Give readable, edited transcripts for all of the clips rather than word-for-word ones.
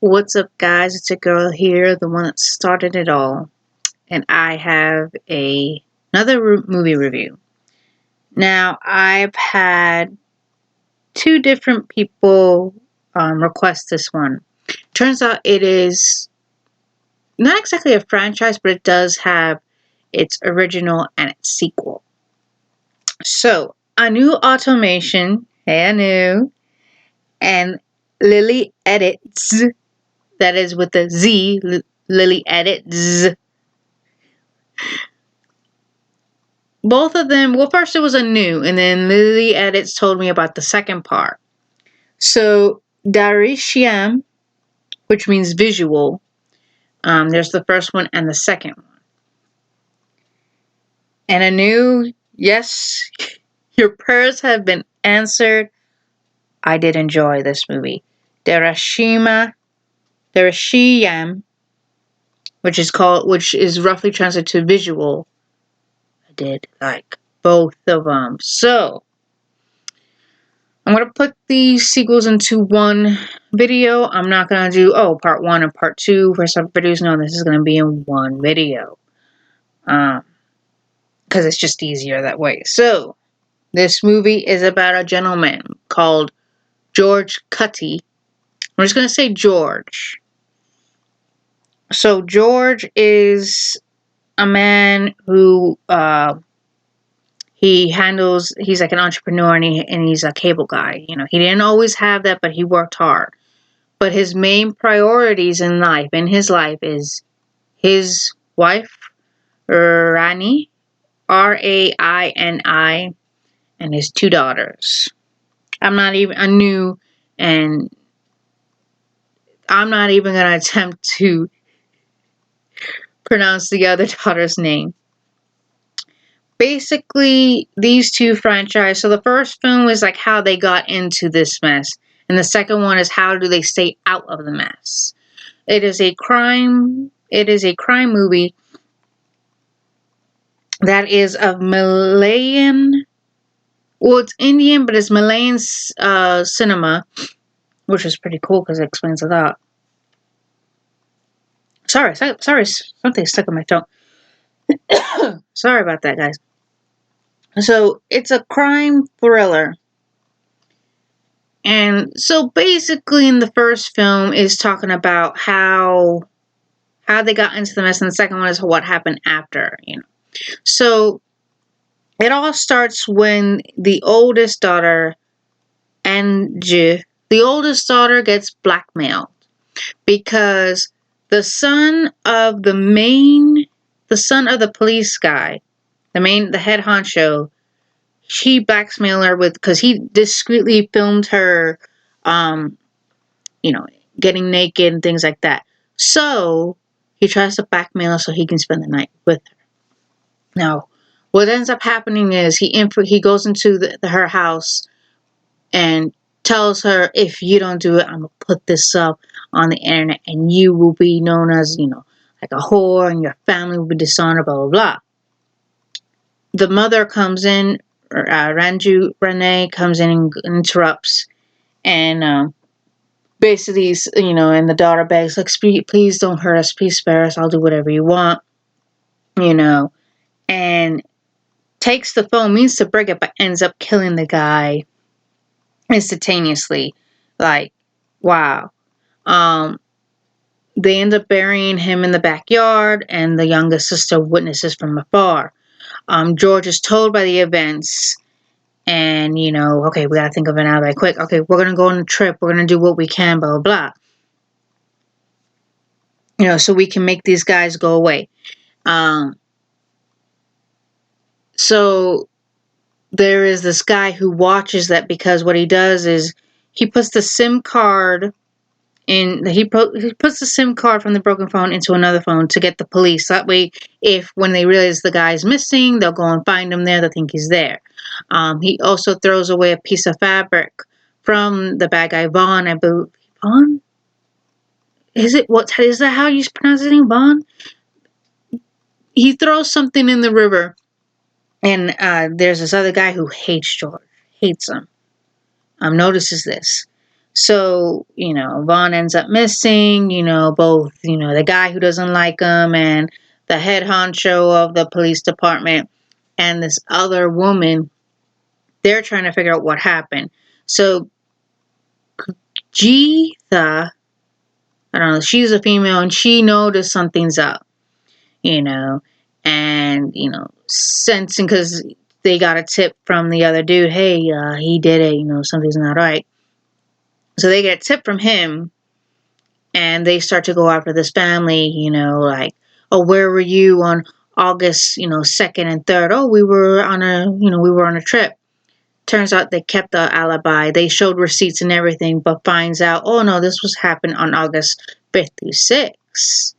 What's up, guys? It's your girl here, the one that started it all, and I have another movie review. Now, I've had two different people request this one. Turns out it is not exactly a franchise, but it does have its original and its sequel. So, A New Automation, hey, I knew, and Lily Editz. That is with the Z, Lily Editz. Both of them, well, first it was a new, and then Lily Editz told me about the second part. So, Drishyam, which means visual, there's the first one and the second one. And a new, yes, your prayers have been answered. I did enjoy this movie. Drishyam, which is roughly translated to visual. I did like both of them. So, I'm going to put these sequels into one video. I'm not going to do, part 1 and part 2 for some videos. No, this is going to be in one video. Because it's just easier that way. So, this movie is about a gentleman called George Cutty. I'm just going to say George. So, George is a man who, he's like an entrepreneur and he's a cable guy. You know, he didn't always have that, but he worked hard. But his main priorities in his life is his wife, Rani, Raini, and his 2 daughters. I'm not even going to attempt to pronounce the other daughter's name. Basically, these two franchises, so the first film is like how they got into this mess. And the second one is how do they stay out of the mess. It is a crime movie that is of Malayan, well, it's Indian, but it's Malayan cinema, which is pretty cool because it explains a lot. Sorry, something stuck in my throat. Sorry about that, guys. So, it's a crime thriller. And so basically in the first film is talking about how they got into the mess, and the second one is what happened after, you know. So it all starts when the oldest daughter, Angie, gets blackmailed because the son of the police guy, the head honcho, he blackmailed her because he discreetly filmed her, getting naked and things like that. So he tries to blackmail her so he can spend the night with her. Now, what ends up happening is he goes into her house and tells her, if you don't do it, I'm going to put this up on the internet and you will be known as, like a whore, and your family will be dishonored, blah, blah, blah. The mother comes in, Renee comes in and interrupts, and basically, and the daughter begs, like, please don't hurt us, please spare us, I'll do whatever you want, and takes the phone, means to break it, but ends up killing the guy instantaneously. Like, wow. They end up burying him in the backyard, and the youngest sister witnesses from afar. George is told by the events, and, okay, we gotta think of an alibi quick. Okay, we're gonna go on a trip. We're gonna do what we can, blah, blah, blah. So we can make these guys go away. So there is this guy who watches that, because what he does is he puts the SIM card he puts the SIM card from the broken phone into another phone to get the police. That way, when they realize the guy's missing, they'll go and find him there. They'll think he's there. He also throws away a piece of fabric from the bad guy, Vaughn, I believe. Vaughn? Is that how you pronounce his name? Vaughn? He throws something in the river, and there's this other guy who hates George. Hates him. Notices this. So, Vaughn ends up missing, both, the guy who doesn't like him and the head honcho of the police department and this other woman. They're trying to figure out what happened. So, Geetha, I don't know, she's a female and she noticed something's up, and, sensing, because they got a tip from the other dude, hey, he did it, something's not right. So they get a tip from him, and they start to go after this family, like, oh, where were you on August, 2nd and 3rd? Oh, we were on a trip. Turns out they kept the alibi. They showed receipts and everything, but finds out, oh no, this was happened on August 5th through 6th.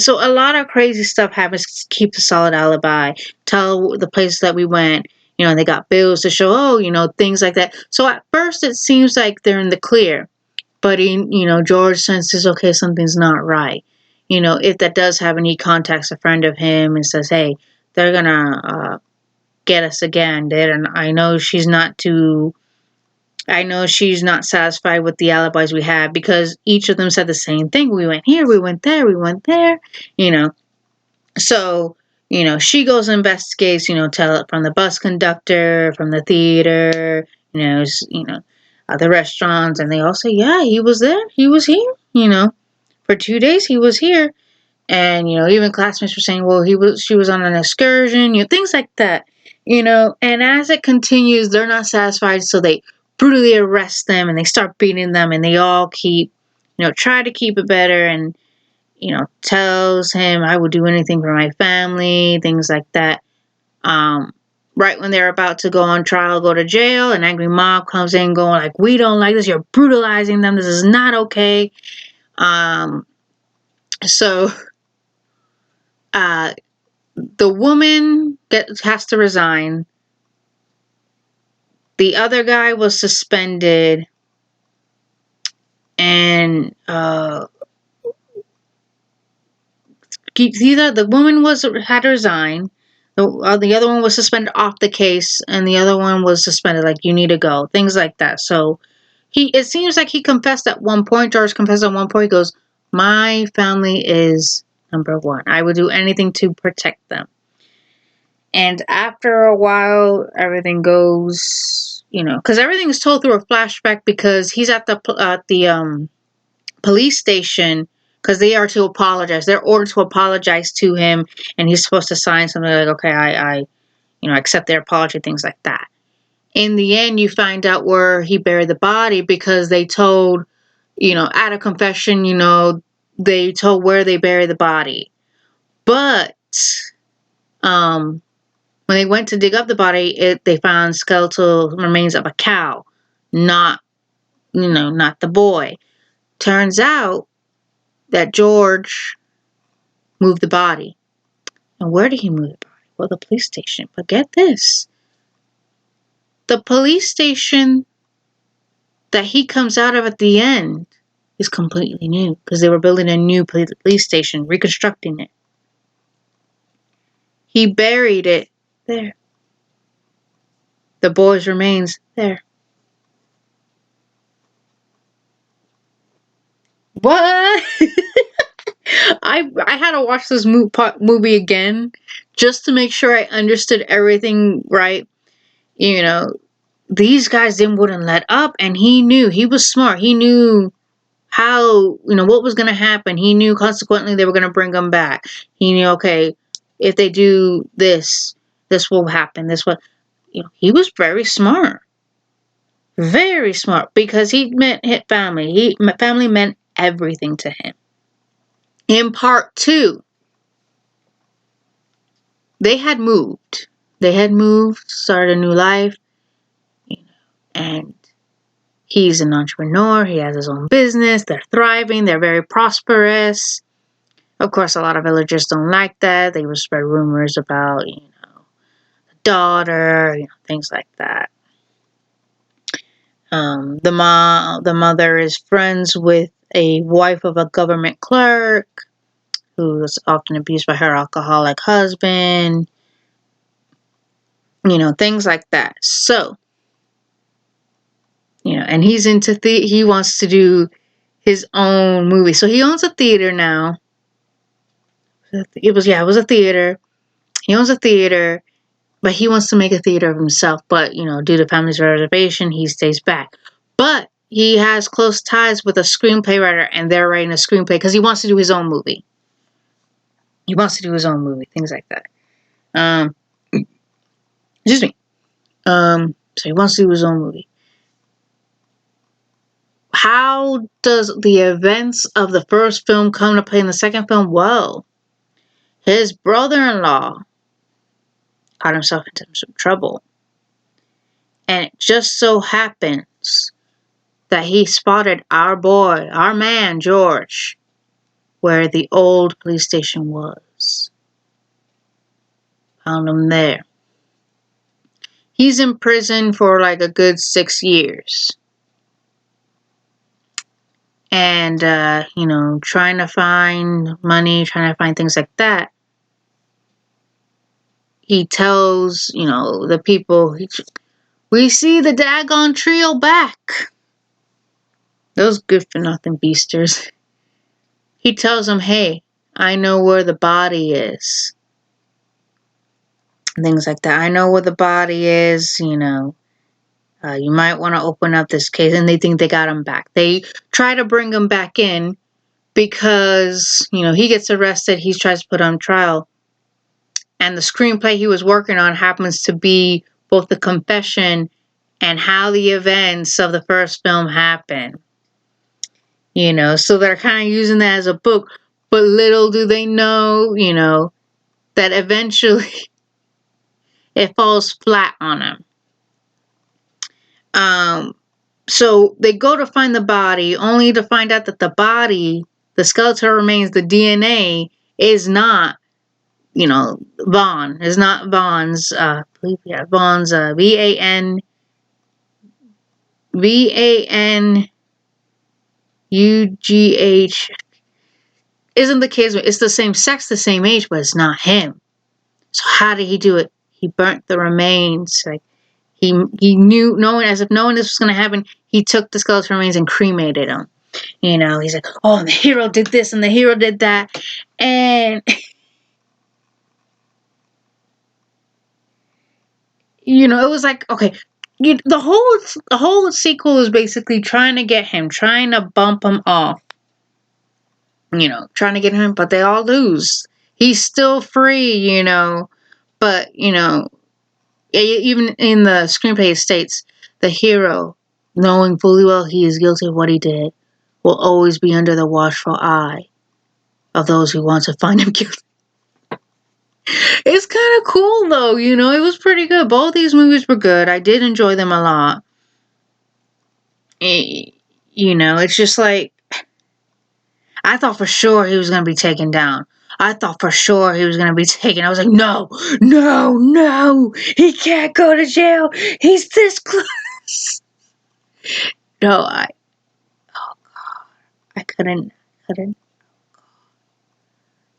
So a lot of crazy stuff happens to keep the solid alibi. Tell the places that we went. They got bills to show, things like that. So at first it seems like they're in the clear. But George senses, okay, something's not right. If that does happen, he contacts a friend of him and says, hey, they're going to get us again. And I know she's not satisfied with the alibis we have, because each of them said the same thing. We went here, we went there, we went there, So, she goes and investigates, tell it from the bus conductor, from the theater, the restaurants, and they all say, yeah, he was there, he was here, for 2 days he was here. And, even classmates were saying, well, she was on an excursion, things like that, and as it continues, they're not satisfied, so they brutally arrest them and they start beating them, and they all keep, try to keep it better, and, tells him, I would do anything for my family, things like that. Right when they're about to go on trial, go to jail, an angry mob comes in going like, we don't like this, you're brutalizing them, this is not okay. So the woman has to resign. The other guy was suspended, and either the woman had to resign, the other one was suspended off the case, and the other one was suspended, like, you need to go, things like that. So it seems like he confessed at one point. George confessed at one point. He goes, my family is number one. I would do anything to protect them. And after a while, everything goes, because everything is told through a flashback, because he's at the police station, because they are to apologize. They're ordered to apologize to him, and he's supposed to sign something like, okay, I accept their apology, things like that. In the end, you find out where he buried the body, because they told, at a confession, they told where they buried the body. But, when they went to dig up the body, they found skeletal remains of a cow, not the boy. Turns out that George moved the body. And where did he move the body? Well, the police station. But get this. The police station that he comes out of at the end is completely new, because they were building a new police station, reconstructing it. He buried it there. The boy's remains there. What? I had to watch this movie again just to make sure I understood everything right. These guys wouldn't let up, and he knew. He was smart. He knew how, what was going to happen. He knew consequently they were going to bring him back. He knew, okay, if they do this, this will happen. This will, he was very smart. Very smart, because he meant his family. Family meant everything to him. In part 2, they had moved. Started a new life, and he's an entrepreneur. He has his own business. They're thriving. They're very prosperous. Of course, a lot of villagers don't like that. They would spread rumors about, the daughter, things like that. The mother is friends with a wife of a government clerk who was often abused by her alcoholic husband. Things like that. So, and he's into he wants to do his own movie. So he owns a theater now. It was a theater. He owns a theater, but he wants to make a theater of himself. But, due to family's reservation, he stays back. But he has close ties with a screenplay writer, and they're writing a screenplay because he wants to do his own movie. Things like that. Excuse me. So he wants to do his own movie. How does the events of the first film come to play in the second film? Well, his brother-in-law got himself into some trouble. And it just so happens that he spotted our man, George, where the old police station was. Found him there. He's in prison for like a good 6 years. And, trying to find money, trying to find things like that. He tells, the people, we see the daggone trio back. Those good-for-nothing beasters. He tells them, hey, I know where the body is. Things like that. I know where the body is, you might want to open up this case. And they think they got him back. They try to bring him back in because, he gets arrested. He tries to put on trial. And the screenplay he was working on happens to be both the confession and how the events of the first film happen. So they're kind of using that as a book. But little do they know, that eventually it falls flat on him. So they go to find the body, only to find out that the body, the skeletal remains, the DNA, is not, Vaughn. Is not Vaughn's, Vaughn's, VANUGH. Isn't the case, it's the same sex, the same age, but it's not him. So how did he do it? He burnt the remains. Like, he knew, as if knowing this was going to happen, he took the skeletal remains and cremated them. He's like, oh, and the hero did this and the hero did that. And, it was like, okay, the whole sequel is basically trying to get him, trying to bump him off. Trying to get him, but they all lose. He's still free, but, even in the screenplay it states, the hero, knowing fully well he is guilty of what he did, will always be under the watchful eye of those who want to find him guilty. It's kind of cool, though, it was pretty good. Both these movies were good. I did enjoy them a lot. It's just like, I thought for sure he was going to be taken down. I thought for sure he was going to be taken. I was like, no, he can't go to jail. He's this close. No, I couldn't.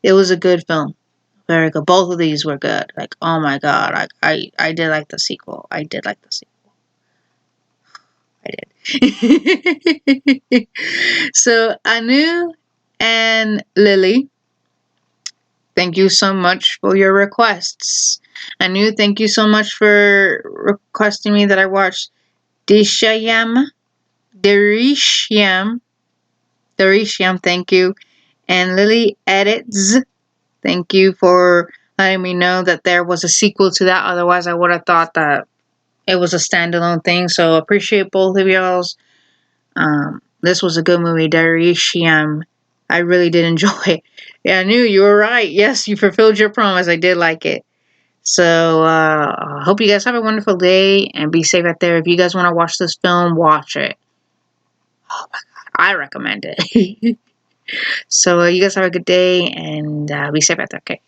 It was a good film. Very good. Both of these were good. Like, oh my God. I did like the sequel. I did. So, Anu and Lily, thank you so much for your requests. Anu, thank you so much for requesting me that I watch Drishyam, thank you. And Lily Editz, thank you for letting me know that there was a sequel to that. Otherwise, I would have thought that it was a standalone thing. So appreciate both of y'all's. This was a good movie, Drishyam. I really did enjoy it. Yeah, I knew you were right. Yes, you fulfilled your promise. I did like it. So, I hope you guys have a wonderful day and be safe out there. If you guys want to watch this film, watch it. Oh my God, I recommend it. So, you guys have a good day and be safe out there, okay?